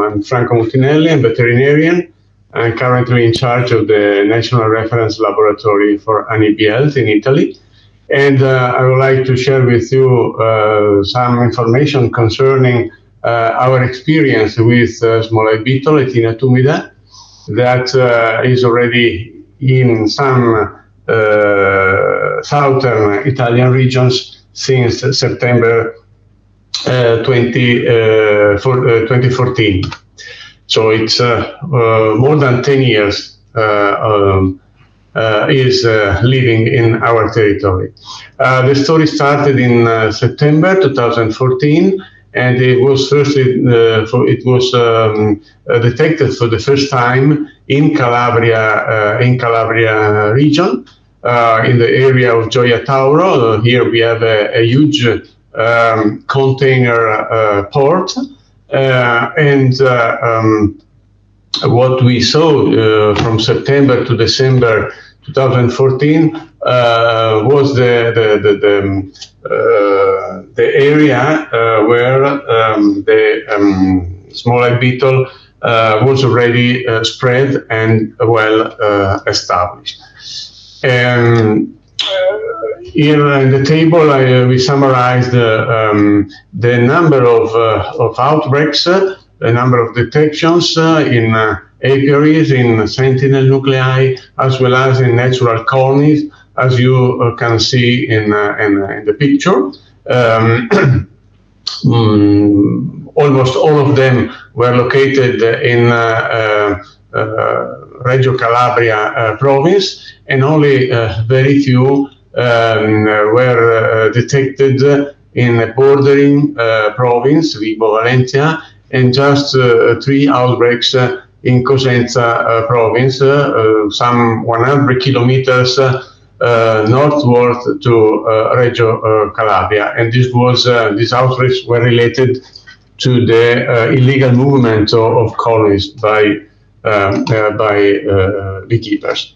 I'm Franco Mutinelli, I'm veterinarian. I'm currently in charge of the National Reference Laboratory for Honeybee Health in Italy. And I would like to share with you some information concerning our experience with small-eyed beetle, Etina tumida, that is already in some southern Italian regions since September 2014. So it's more than 10 years is living in our territory. The story started in September 2014, and it was detected for the first time in Calabria region, in the area of Gioia Tauro. Here we have a huge container port, and what we saw from September to December 2014 was the area where the small-eyed beetle was already spread and well established. Here in the table, we summarized the number of outbreaks, the number of detections in apiaries, in sentinel nuclei, as well as in natural colonies, as you can see in the picture. Almost all of them were located in Reggio Calabria province, and only very few were detected in a bordering province, Vibo Valentia, and just 3 outbreaks in Cosenza province, some 100 kilometers northward to Reggio Calabria. And these outbreaks were related to the illegal movement of colonies by beekeepers.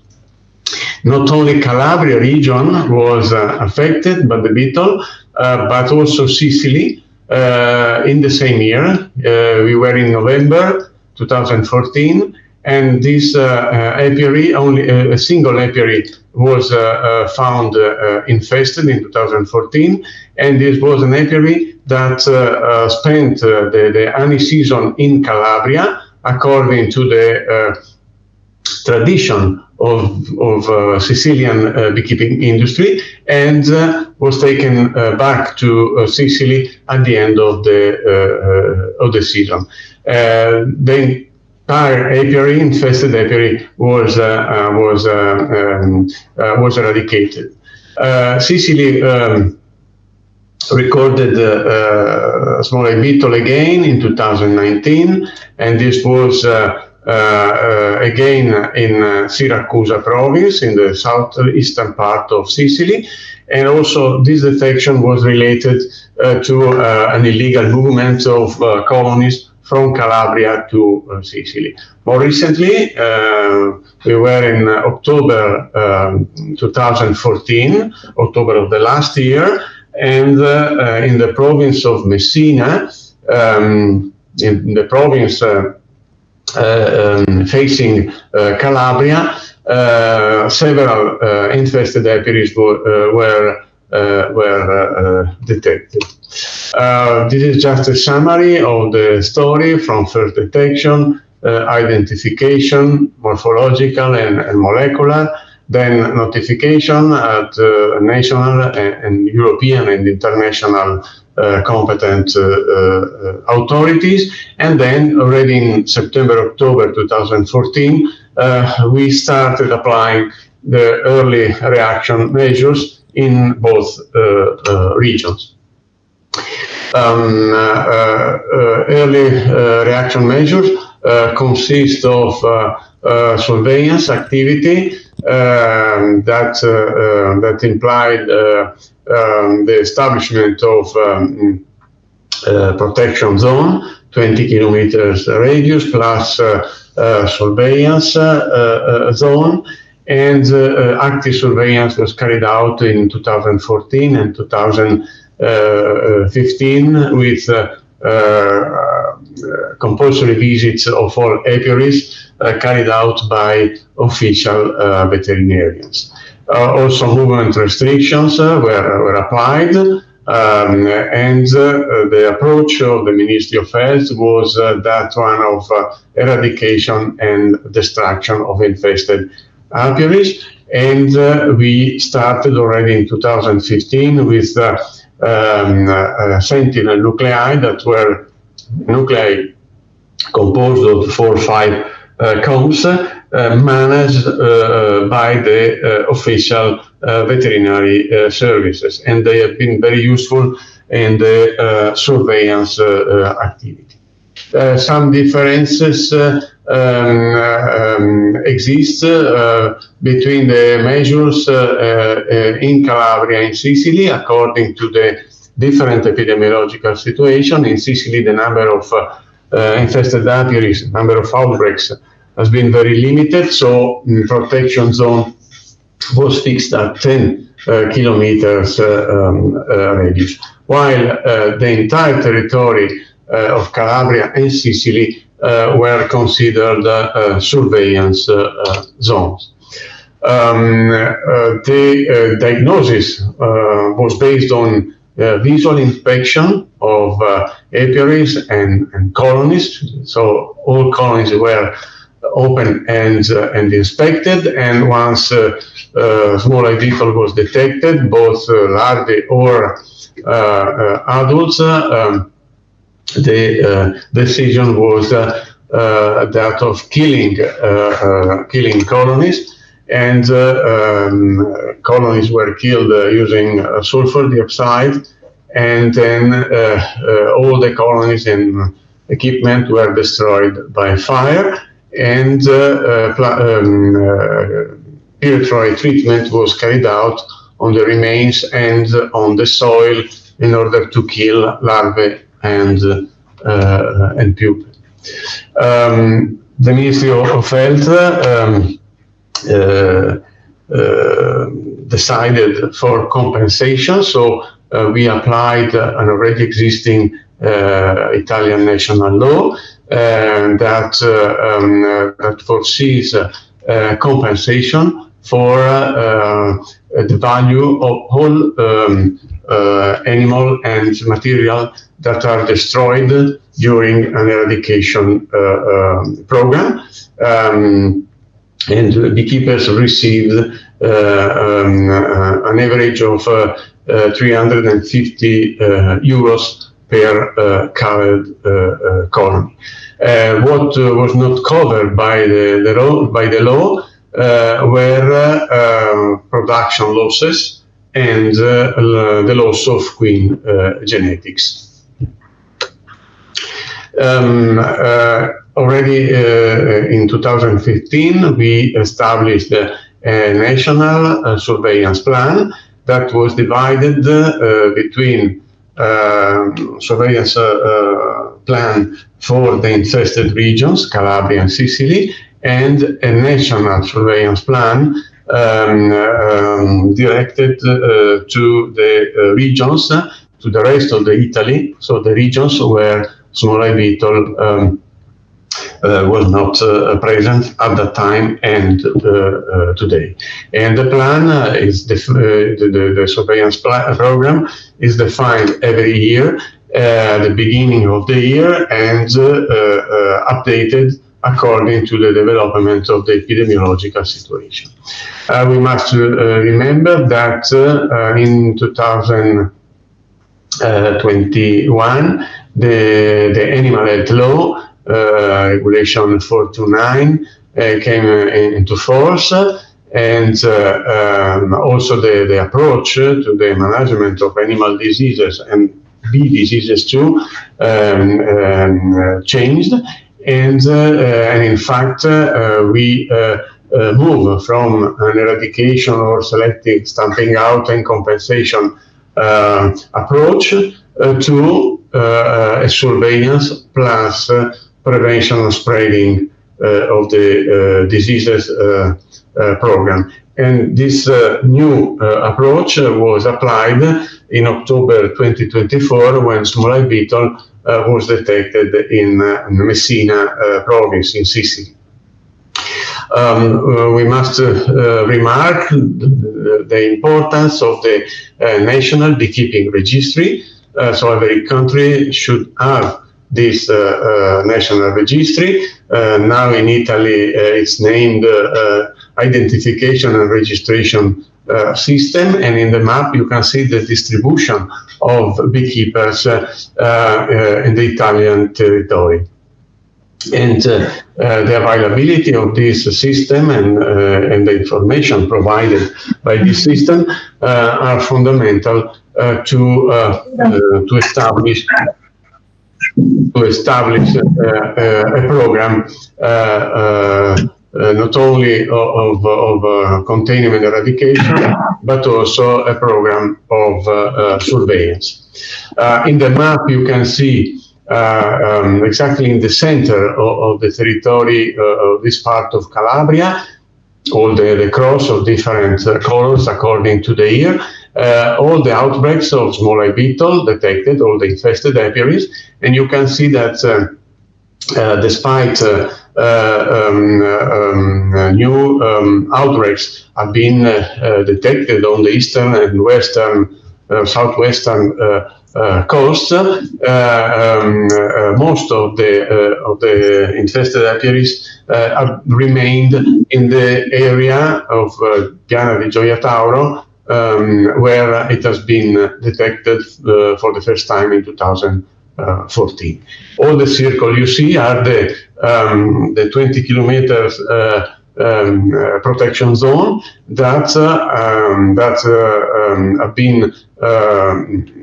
Not only Calabria region was affected by the beetle, but also Sicily in the same year. We were in November 2014, and this apiary, only a single apiary was found infested in 2014, and this was an apiary that spent the honey season in Calabria according to the tradition of Sicilian beekeeping industry, and was taken back to Sicily at the end of the season. The entire apiary, infested apiary, was eradicated. Sicily recorded small-eyed beetle again in 2019, and this was again in Syracuse province, in the southeastern part of Sicily, and also this detection was related to an illegal movement of colonies from Calabria to Sicily. More recently, we were in October 2014, October of the last year, and in the province of Messina, in the province facing Calabria, several infested apiaries were detected. This is just a summary of the story from first detection, identification, morphological and molecular, then notification at national and European and international competent authorities, and then already in September-October 2014, we started applying the early reaction measures in both regions. Early reaction measures consist of surveillance activity that implied the establishment of protection zone, 20 kilometers radius, plus surveillance zone, and active surveillance was carried out in 2014 and 2015 with compulsory visits of all apiaries carried out by official veterinarians. Also, movement restrictions were applied, and the approach of the Ministry of Health was that one of eradication and destruction of infested apiaries. And we started already in 2015 with sentinel nuclei that were nuclei composed of 4 or 5 combs managed by the official veterinary services, and they have been very useful in the surveillance activity. Some differences exist between the measures in Calabria and Sicily according to the different epidemiological situation. In Sicily, the number of infested apiaries, number of outbreaks has been very limited, so protection zone was fixed at 10 kilometers radius, while the entire territory of Calabria and Sicily were considered surveillance zones. The diagnosis was based on visual inspection of apiaries and colonies. So all colonies were open and inspected, and once small hive beetle was detected, both larvae or adults, the decision was that of killing colonies, and colonies were killed using sulfur dioxide, and then all the colonies and equipment were destroyed by fire, and pyrethroid treatment was carried out on the remains and on the soil in order to kill larvae and pupae. The Ministry of Health decided for compensation, so we applied an already existing Italian national law that foresees compensation for the value of all animal and material that are destroyed during an eradication program. And beekeepers received an average of 350 euros per covered colony. What was not covered by the law were production losses and the loss of queen genetics. Already in 2015, we established a national surveillance plan that was divided between surveillance plan for the infested regions, Calabria and Sicily, and a national surveillance plan directed to the regions, to the rest of the Italy, so the regions where small hive beetle was not present at that time and today. And the plan is the surveillance program is defined every year at the beginning of the year and updated according to the development of the epidemiological situation. We must remember that in 2021, the Animal Health Law, Regulation 429, came into force, and also the approach to the management of animal diseases and bee diseases too changed. And in fact, we move from an eradication or selective stamping out and compensation approach to a surveillance plus prevention of spreading of the diseases program. And this new approach was applied in October 2024 when small hive beetle was detected in Messina province in Sicily. We must remark the importance of the national beekeeping registry. So every country should have this national registry. Now in Italy, it's named Identification and Registration System, and in the map you can see the distribution of beekeepers in the Italian territory. And the availability of this system and the information provided by this system are fundamental to establish a program not only of containment and eradication, but also a program of surveillance. In the map you can see exactly in the center of the territory of this part of Calabria, all the cross of different colors according to the year, all the outbreaks of small hive beetle detected, all the infested apiaries, and you can see that despite new outbreaks have been detected on the eastern and western, southwestern coast, most of the infested apiaries have remained in the area of Piana di Gioia Tauro, where it has been detected for the first time in 2014. All the circle you see are the 20 kilometers protection zone that have been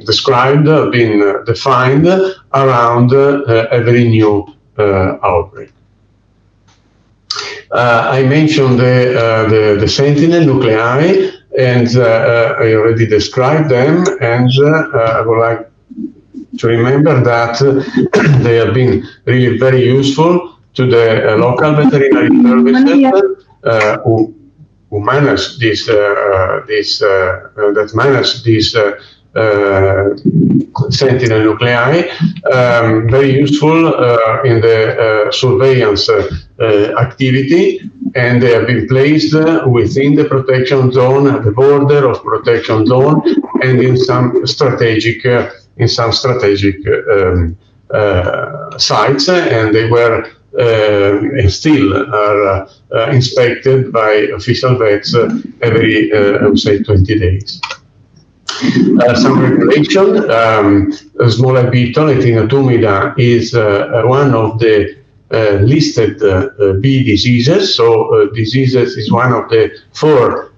described, have been defined around every new outbreak. I mentioned the sentinel nuclei, and I already described them, and I would like to remember that they have been really very useful to the local veterinary services who manage this sentinel nuclei, very useful in the surveillance activity, and they have been placed within the protection zone, at the border of protection zone, and in some strategic sites, and they were and still are inspected by official vets every, I would say, 20 days. Some regulation. Small hive beetle, Etina tumida, is one of the listed bee diseases. So diseases is one of the 4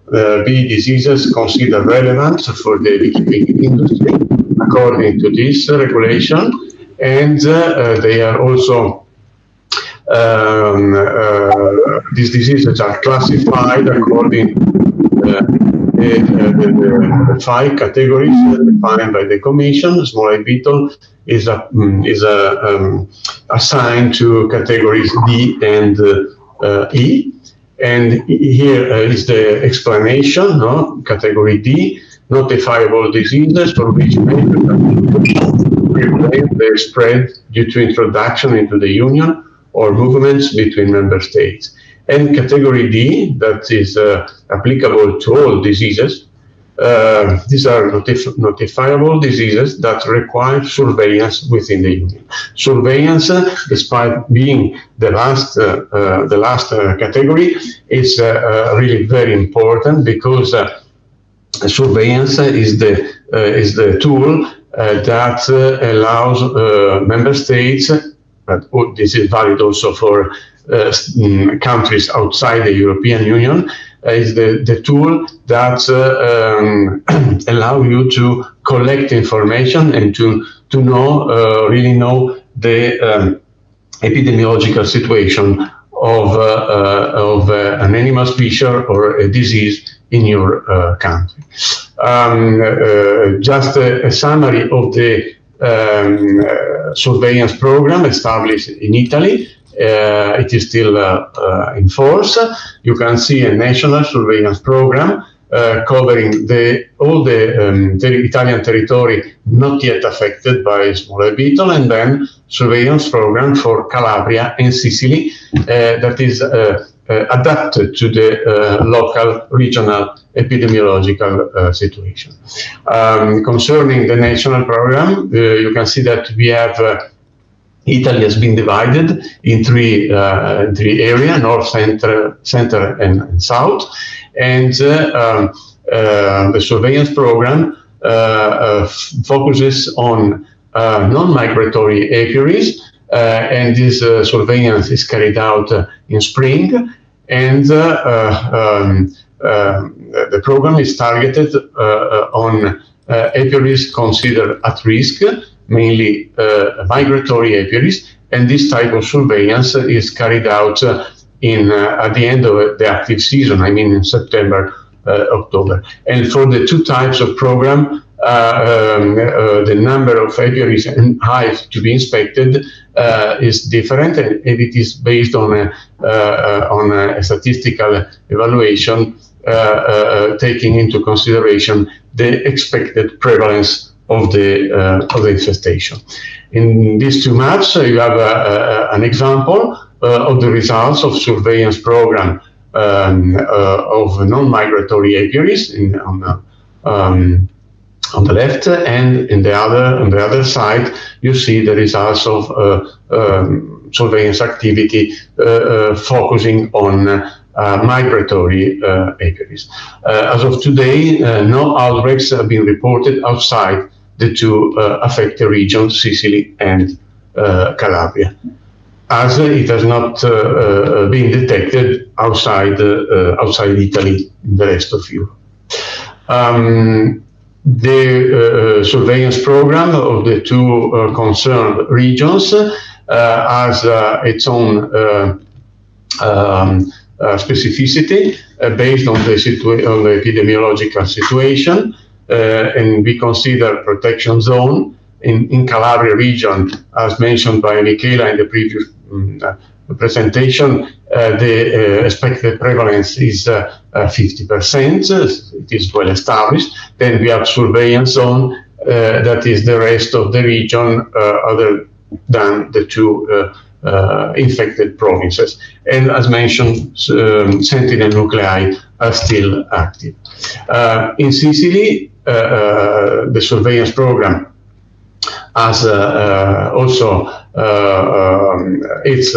bee diseases considered relevant for the beekeeping industry according to this regulation, and they are also these diseases are classified according to the 5 categories defined by the Commission. Small hive beetle is assigned to categories D and E. And here is the explanation, no? Category D, notifiable diseases for which they spread due to introduction into the Union or movements between member states. And category D, that is applicable to all diseases. These are notifiable diseases that require surveillance within the Union. Surveillance, despite being the last category, is really very important, because surveillance is the tool that allows member states, but this is valid also for countries outside the European Union, is the tool that allow you to collect information and to know, really know the epidemiological situation of an animal species or a disease in your country. Just a summary of the surveillance program established in Italy. It is still in force. You can see a national surveillance program covering all the Italian territory not yet affected by smaller beetle, and then surveillance program for Calabria and Sicily that is adapted to the local regional epidemiological situation. Concerning the national program, you can see that we have Italy has been divided in three areas: north, center, and south. And the surveillance program focuses on non-migratory apiaries, and this surveillance is carried out in spring. And the program is targeted on apiaries considered at risk, mainly migratory apiaries, and this type of surveillance is carried out at the end of the active season, I mean in September, October. And for the two types of program, the number of apiaries and hives to be inspected is different, and it is based on a statistical evaluation taking into consideration the expected prevalence of the infestation. In these two maps, you have an example of the results of surveillance program of non-migratory apiaries on the left, and on the other side, you see the results of surveillance activity focusing on migratory apiaries. As of today, no outbreaks have been reported outside the two affected regions, Sicily and Calabria, as it has not been detected outside Italy in the rest of Europe. The surveillance program of the two concerned regions has its own specificity based on the epidemiological situation, and we consider protection zone in Calabria region, as mentioned by Michela in the previous presentation. The expected prevalence is 50%. It is well established. Then we have surveillance zone, that is the rest of the region other than the two infected provinces. And as mentioned, sentinel nuclei are still active. In Sicily, the surveillance program has also its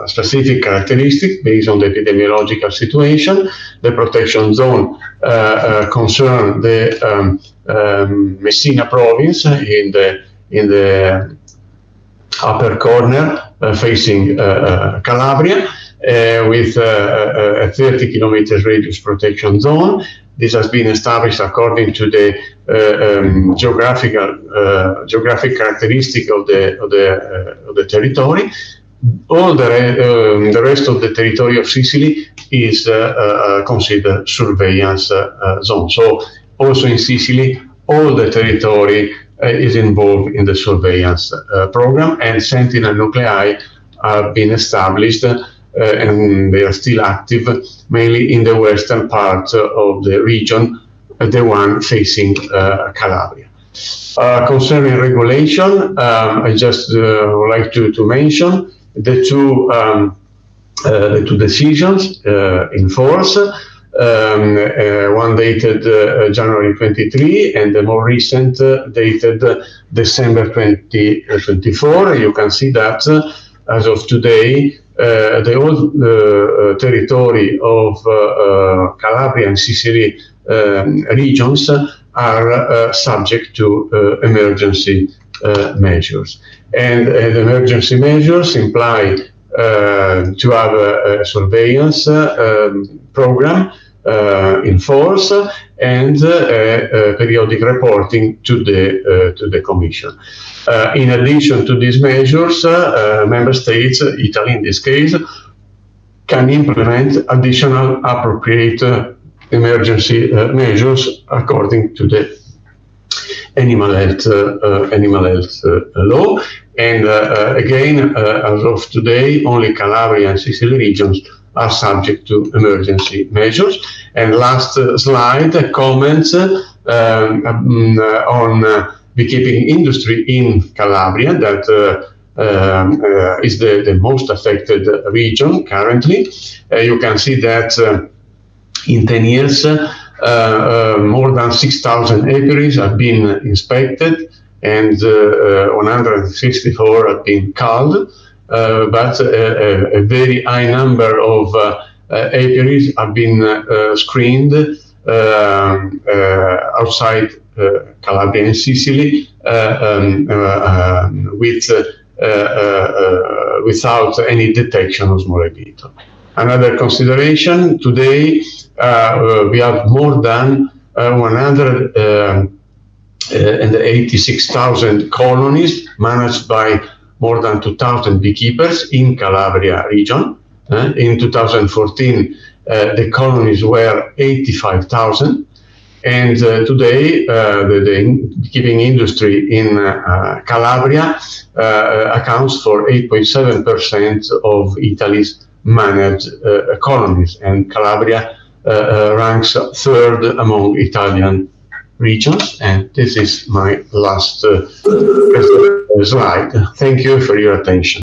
specific characteristics based on the epidemiological situation. The protection zone concerns the Messina province in the upper corner facing Calabria, with a 30 kilometers radius protection zone. This has been established according to the geographic characteristic of the territory. All the rest of the territory of Sicily is considered surveillance zone. So also in Sicily, all the territory is involved in the surveillance program, and sentinel nuclei have been established and they are still active, mainly in the western part of the region, the one facing Calabria. Concerning regulation, I just would like to mention the two decisions in force. One dated January 23, and the more recent dated December 2024. You can see that as of today, the whole territory of Calabria and Sicily regions are subject to emergency measures. And the emergency measures imply to have a surveillance program in force and periodic reporting to the Commission. In addition to these measures, member states, Italy in this case, can implement additional appropriate emergency measures according to the animal health law. And again, as of today, only Calabria and Sicily regions are subject to emergency measures. And last slide comments on beekeeping industry in Calabria, that is the most affected region currently. You can see that in 10 years, more than 6,000 apiaries have been inspected, and 164 have been culled, but a very high number of apiaries have been screened outside Calabria and Sicily without any detection of small beetle. Another consideration, today we have more than 186,000 colonies managed by more than 2,000 beekeepers in Calabria region. In 2014, the colonies were 85,000. And today, the beekeeping industry in Calabria accounts for 8.7% of Italy's managed colonies, and Calabria ranks third among Italian regions. And this is my last slide. Thank you for your attention.